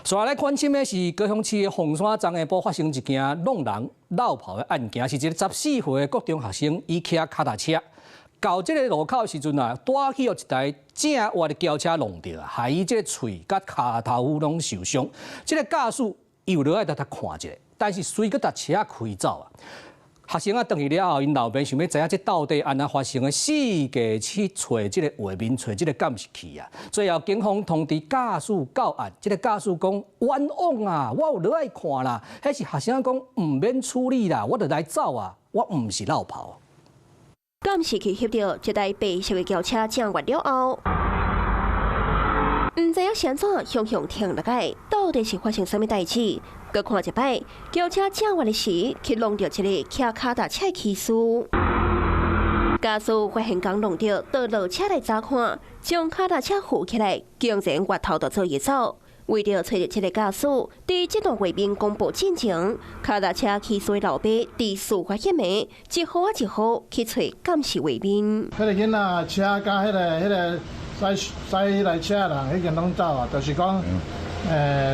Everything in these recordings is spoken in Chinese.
接下来关心的是高雄市的凤山昨下晡发生一件弄人闹跑的案件，是一个14岁的国中学生，伊骑脚踏车到这个路口的时阵啊，带去一台正歪的轿车弄到，害伊这个嘴甲骹头拢受伤。这个驾驶伊有落来搭看一下，但是随个搭车开走啊。 学生啊，回去了后，因老爸想要知影这到底安怎发生的，四界去找这个画面，找这个监视器啊。最后警方通知驾驶到案，这个驾驶讲冤枉啊，我有落来看啦。迄是学生讲唔免处理啦，我就来走啊，我唔是闹跑。监视器翕到一台白色的轿车正越了后，唔知影先怎向停落来，到底是发生什么代志？ 搁看一摆，轿车正弯的时，去弄到一个骑脚踏车的骑士。驾驶发现刚弄到，倒落车来查看，将脚踏车扶起来，竟然越头就做伊走。为了找到这个驾驶，伫这段画面公布进程，脚踏车骑士的老爸伫事发迄暝，一号一号去找监视画面。迄个囡仔车甲迄个驶迄台车人已经拢走啊，就是讲。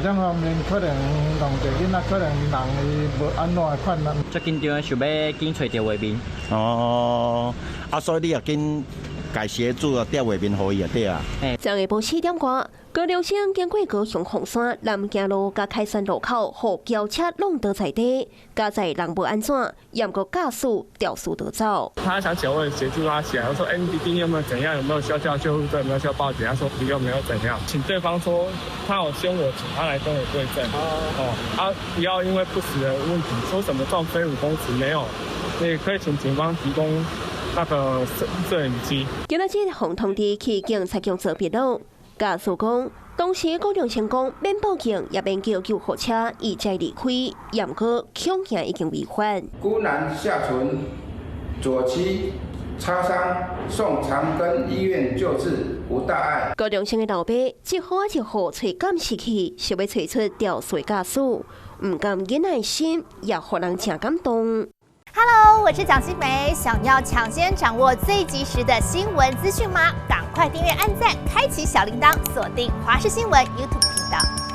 两方面可能弄者囡仔，可能人伊无安怎的款啦。最紧张想要紧找到画面。哦，所以你也紧该协助啊，调画面互伊啊，对啊。昨下晡4点外，高中生经过高雄凤山南京路甲开山路口，互轿车弄倒在地，加载人无安怎，也过驾驶掉速逃走。他想请问协助他起来，我说：“哎，你弟弟有没有怎样？有没有需要叫救护车？有没有需要报警？”他说：“不用，没有怎样。”请对方说他有先我请他来跟我对证。不要因为不实的问题说什么撞飞5公尺没有，也可以请警方提供那个摄影机。今仔日互通知去警察局做笔录。驾驶讲，当时高中生讲免报警，也免叫救护车，伊才离开。也毋过恐吓已经违反。孤男下唇左膝擦伤，送长庚医院救治，无大碍。高中生的老爸一号一号找监视器，想要找出掉水驾驶，唔甘囡仔的心也互人真感动。Hello， 我是蒋欣梅。想要抢先掌握最及时的新闻资讯吗？赶快订阅、按赞、开启小铃铛，锁定华视新闻 YouTube 频道。